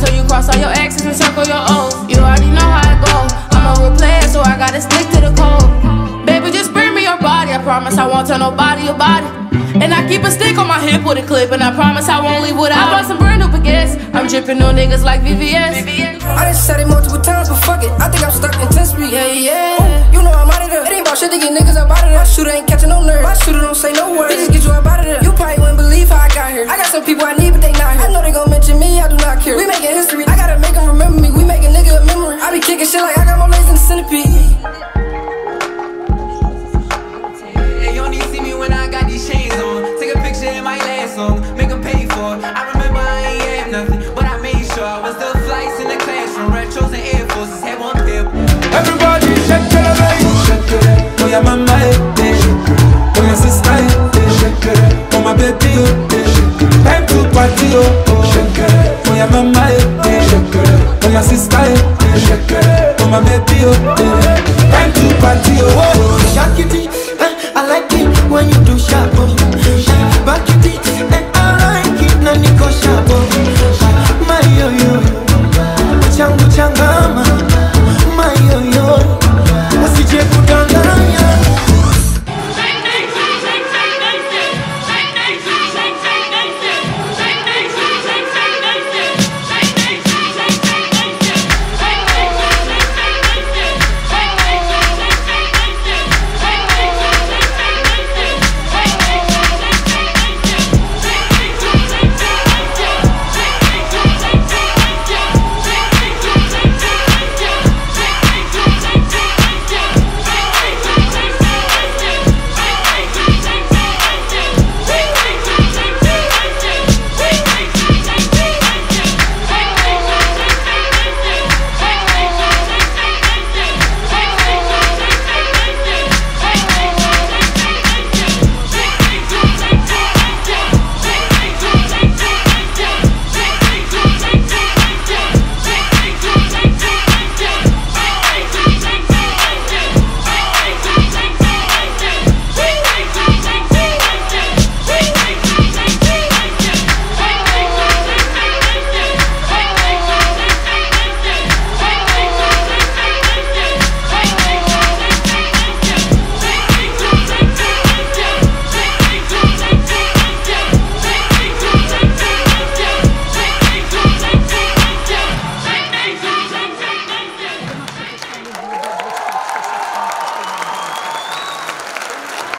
So you cross all your X's and circle your O's. You already know how it goes. I'm a real player, so I gotta stick to the code. Baby, just bring me your body. I promise I won't tell nobody about it. And I keep a stick on my hip with a clip, and I promise I won't leave without. I bought some brand new baguettes. I'm dripping on niggas like VVS. I done said it multiple times, but fuck it, I think I'm stuck in 10th Street. Yeah, yeah. Ooh, you know I'm out of there. It ain't about shit to get niggas up out of there. My shooter ain't catching no nerve. My shooter don't say no word. He just get you up out of there. You probably wouldn't believe how I got here. I got some people I need, but they not here. I know they gon' mention me, I do not care. We making history, I gotta make them remember me. We making nigga a memory. I be kicking shit like I got more legs than a centipede. They only see me when I got these chains on. Take a picture in my last song, make them pay for it. I remember I ain't have nothing, but I made sure I was the flights in the classroom. Retros and Air Forces had one pair. Everybody shake to the bass, shake to that. Oh yeah, mama.